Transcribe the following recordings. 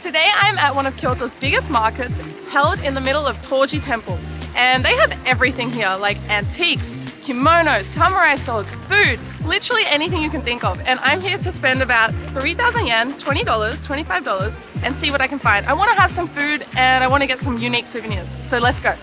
Today I'm at one of Kyoto's biggest markets held in the middle of Toji Temple. And they have everything here, like antiques, kimonos, samurai swords, food, literally anything you can think of. And I'm here to spend about 3,000 yen, $20, $25, and see what I can find. I want to have some food and I want to get some unique souvenirs. So let's go.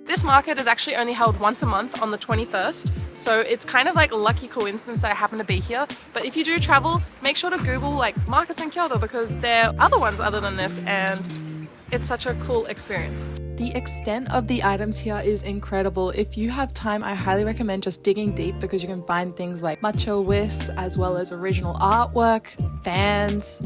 This market is actually only held once a month on the 21st, so it's kind of like a lucky coincidence that I happen to be here. But if you do travel, make sure to Google like markets in Kyoto because there are other ones other than this and it's such a cool experience. The extent of the items here is incredible. If you have time, I highly recommend just digging deep because you can find things like matcha whisks as well as original artwork, fans,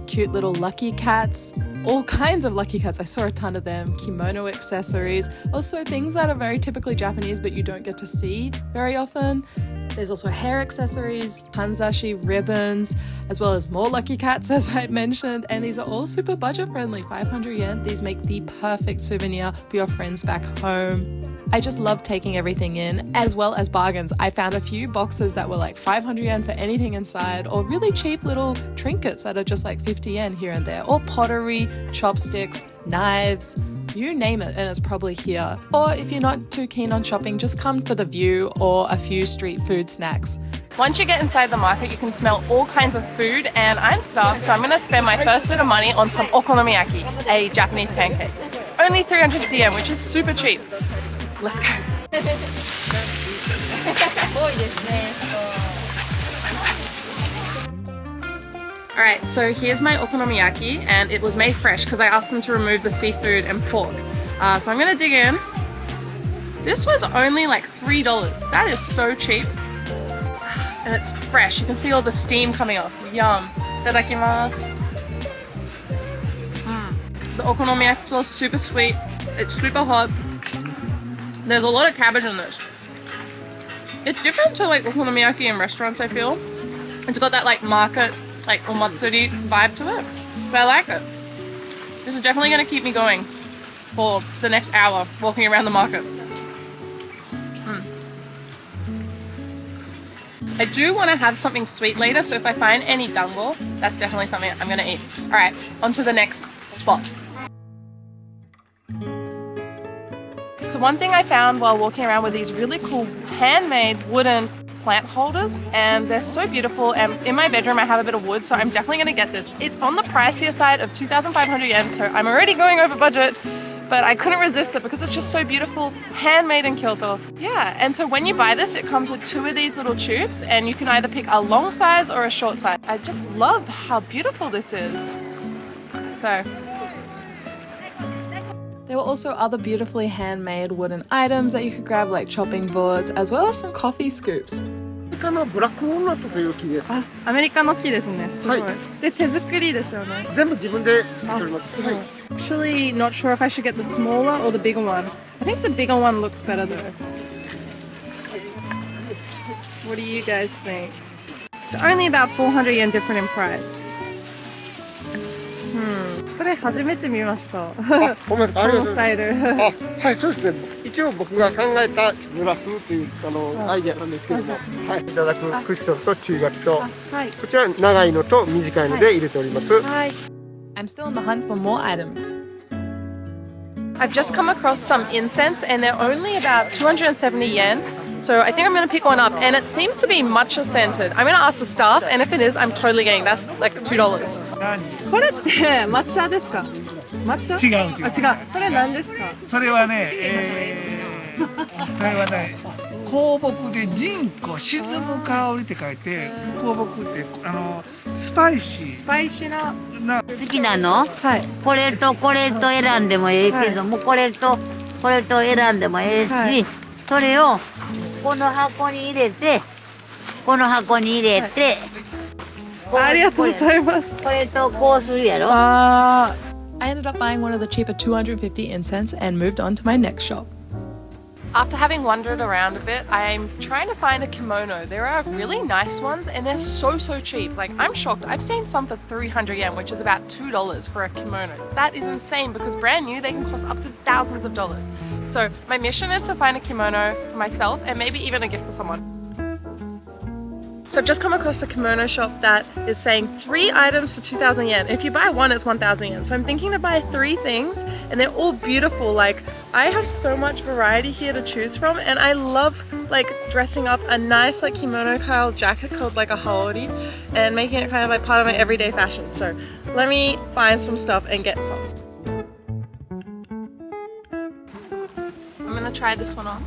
cute little lucky cats, all kinds of lucky cats. I saw a ton of them, kimono accessories, also things that are very typically Japanese but you don't get to see very often. There's also hair accessories, kanzashi, ribbons, as well as more lucky cats as I mentioned, and these are all super budget friendly, 500 yen. These make the perfect souvenir for your friends back home. I just love taking everything in, as well as bargains. I found a few boxes that were like 500 yen for anything inside, or really cheap little trinkets that are just like 50 yen here and there, or pottery, chopsticks, knives, you name it, and it's probably here. Or if you're not too keen on shopping, just come for the view or a few street food snacks. Once you get inside the market, you can smell all kinds of food, and I'm starved, so I'm going to spend my first bit of money on some okonomiyaki, a Japanese pancake. It's only 350 yen, which is super cheap. Let's go. Alright, so here's my okonomiyaki, and it was made fresh because I asked them to remove the seafood and pork. So I'm gonna dig in. This was only like $3. That is so cheap. And it's fresh. You can see all the steam coming off. Yum. Itadakimasu. The okonomiyaki sauce is super sweet. It's super hot. There's a lot of cabbage in this. It's different to like okonomiyaki in restaurants, I feel. It's got that like market, like omatsuri vibe to it. But I like it. This is definitely going to keep me going for the next hour walking around the market. I do want to have something sweet later, so if I find any dango, that's definitely something I'm going to eat. Alright, on to the next spot. So one thing I found while walking around were these really cool handmade wooden plant holders, and they're so beautiful, and in my bedroom I have a bit of wood, so I'm definitely going to get this. It's on the pricier side of 2,500 yen, so I'm already going over budget, but I couldn't resist it because it's just so beautiful, handmade in Kyoto. Yeah, and so when you buy this, it comes with 2 of these little tubes, and you can either pick a long size or a short size. I just love how beautiful this is. So there were also other beautifully handmade wooden items that you could grab, like chopping boards, as well as some coffee scoops. アメリカのブラックウォールナットという木です。あ、アメリカの木ですね。すごい。で、手作りですよね。全部自分で作っております。はい。Actually, not sure if I should get the smaller or the bigger one. I think the bigger one looks better though. What do you guys think? It's only about 400 yen different in price. これ初めて見ました。このスタイル。はい、そうですね。一応僕が考えたグラスというアイデアなんですけども、はい、いただくクッションと注意書きと、こちら長いのと短いので入れております。I'm still on the hunt for more items. I've just come across some incense, and they're only about 270 yen. So I think I'm going to pick one up, and it seems to be matcha scented. I'm going to ask the staff, and if it is, I'm totally getting that's like $2. これって抹茶ですか？抹茶？違う。あ、違う。これ何ですか？それはね、香木で沈香、沈む香りって書いて、香木ってスパイシーな。好きなの？はい。これとこれと選んでもいいけども、これとこれと選んでもいいし、それをこの箱に入れて、この箱に入れて。ありがとうございます。これとこうするやろ。I ended up buying one of the cheaper 250 incense and moved on to my next shop. After having wandered around a bit, I'm trying to find a kimono. There are really nice ones and they're so cheap. Like, I'm shocked. I've seen some for 300 yen, which is about $2 for a kimono. That is insane because brand new, they can cost up to thousands of dollars. So my mission is to find a kimono for myself and maybe even a gift for someone. So I've just come across a kimono shop that is saying 3 items for 2,000 yen. If you buy one, it's 1,000 yen. So I'm thinking to buy 3 things, and they're all beautiful. Like, I have so much variety here to choose from, and I love like dressing up a nice like kimono style jacket called like a haori and making it kind of like part of my everyday fashion. So let me find some stuff and get some. I'm gonna try this one on.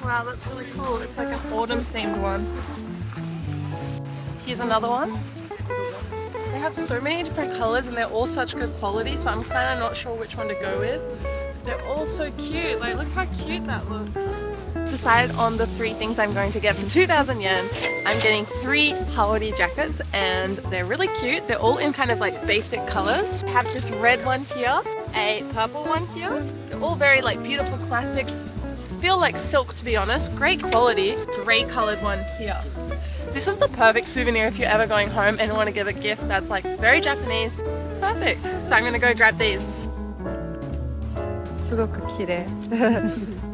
Wow, that's really cool. It's like an autumn themed one. Here's another one. They have so many different colors and they're all such good quality, so I'm kind of not sure which one to go with. They're all so cute. Like, look how cute that looks. Decided on the 3 things I'm going to get for 2,000 yen. I'm getting 3 haori jackets and they're really cute. They're all in kind of like basic colors. I have this red one here, a purple one here. They're all very like beautiful classic. Feel like silk, to be honest. Great quality. Grey colored one here. This is the perfect souvenir if you're ever going home and want to give a gift that's like very Japanese. It's perfect. So I'm gonna go grab these. すごく綺麗。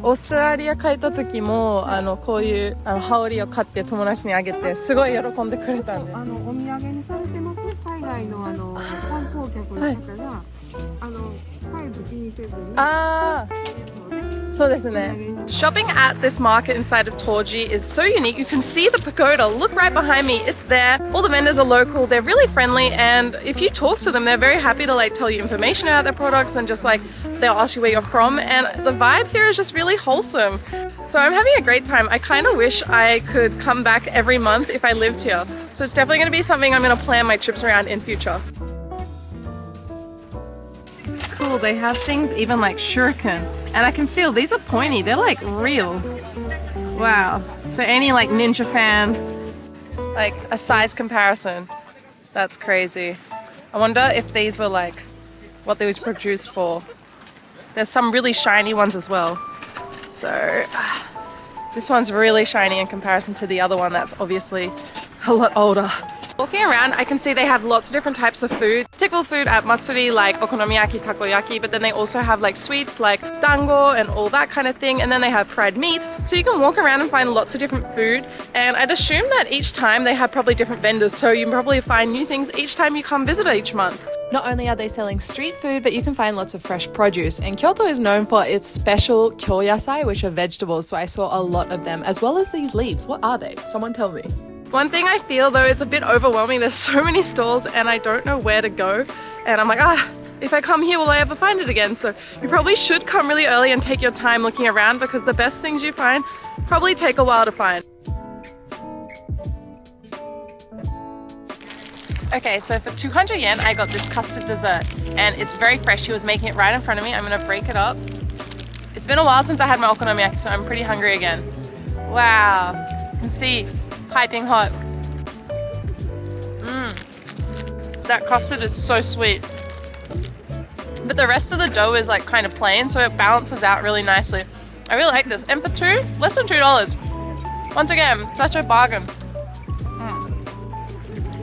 オーストラリア帰った時もこういう羽織を買って友達にあげてすごい喜んでくれたんで。お土産にされてます。海外の観光客の方がサイズ気にせずに。ああ。そうですね。Shopping at this market inside of Toji is so unique. You can see the pagoda. Look right behind me. It's there. All the vendors are local. They're really friendly, and if you talk to them, they're very happy to like tell you information about their products and just like they'll ask you where you're from. And the vibe here is just really wholesome. So I'm having a great time. I kind of wish I could come back every month if I lived here. So it's definitely going to be something I'm going to plan my trips around in future. It's cool. They have things even like Shuriken. And I can feel these are pointy. They're like real. Wow. So any like ninja fans, like a size comparison. That's crazy. I wonder if these were like what they was produced for. There's some really shiny ones as well. So this one's really shiny in comparison to the other one that's obviously a lot older. Walking around, I can see they have lots of different types of food. Typical food at Matsuri like Okonomiyaki, Takoyaki, but then they also have like sweets like dango and all that kind of thing, and then they have fried meat. So you can walk around and find lots of different food, and I'd assume that each time they have probably different vendors, so you can probably find new things each time you come visit each month. Not only are they selling street food, but you can find lots of fresh produce. And Kyoto is known for its special kyōyasai, which are vegetables, so I saw a lot of them, as well as these leaves. What are they? Someone tell me. One thing I feel though, it's a bit overwhelming. There's so many stalls and I don't know where to go. And I'm like, if I come here, will I ever find it again? So you probably should come really early and take your time looking around, because the best things you find probably take a while to find. Okay, so for 200 yen, I got this custard dessert and it's very fresh. She was making it right in front of me. I'm gonna break it up. It's been a while since I had my okonomiyaki, so I'm pretty hungry again. Wow, you can see, piping hot. That custard is so sweet. But the rest of the dough is like kind of plain, so it balances out really nicely. I really like this. And for less than $2. Once again, such a bargain.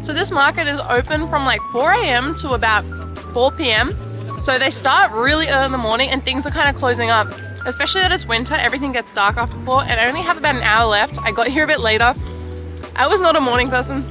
So this market is open from like 4 AM to about 4 PM. So they start really early in the morning and things are kind of closing up. Especially that it's winter, everything gets dark after 4, and I only have about an hour left. I got here a bit later. I was not a morning person,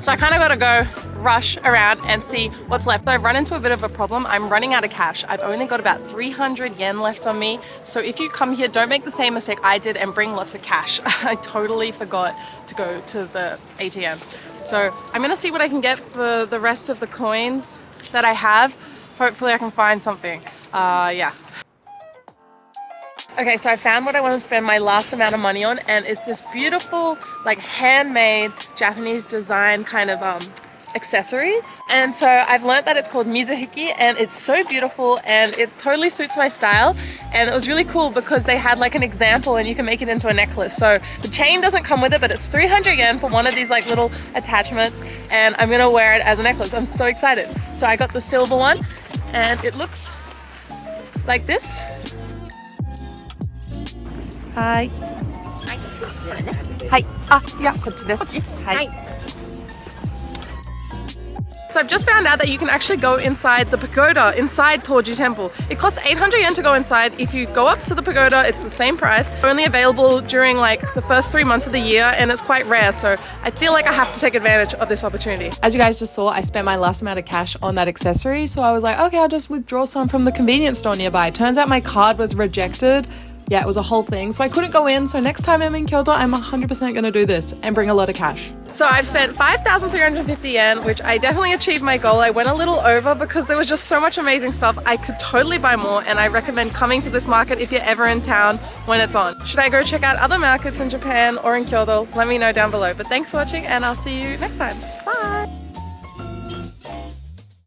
so I kind of got to go rush around and see what's left. I've run into a bit of a problem. I'm running out of cash. I've only got about 300 yen left on me. So if you come here, don't make the same mistake I did and bring lots of cash. I totally forgot to go to the ATM. So I'm gonna see what I can get for the rest of the coins that I have. Hopefully I can find something. Yeah. Okay, so I found what I want to spend my last amount of money on, and it's this beautiful, like handmade Japanese design kind of accessories. And so I've learned that it's called mizuhiki, and it's so beautiful and it totally suits my style. And it was really cool because they had like an example and you can make it into a necklace. So the chain doesn't come with it, but it's 300 yen for one of these like little attachments, and I'm gonna wear it as a necklace. I'm so excited. So I got the silver one and it looks like this. Hi. Hi. Yeah, こっちです。はい。So I've just found out that you can actually go inside the pagoda inside Toji Temple. It costs 800 yen to go inside. If you go up to the pagoda, it's the same price. Only available during like the first 3 months of the year, and it's quite rare. So I feel like I have to take advantage of this opportunity. As you guys just saw, I spent my last amount of cash on that accessory. So I was like, okay, I'll just withdraw some from the convenience store nearby. Turns out my card was rejected. Yeah, it was a whole thing. So I couldn't go in. So next time I'm in Kyoto, I'm 100% going to do this and bring a lot of cash. So I've spent 5,350 yen, which I definitely achieved my goal. I went a little over because there was just so much amazing stuff. I could totally buy more, and I recommend coming to this market if you're ever in town when it's on. Should I go check out other markets in Japan or in Kyoto? Let me know down below. But thanks for watching, and I'll see you next time. Bye!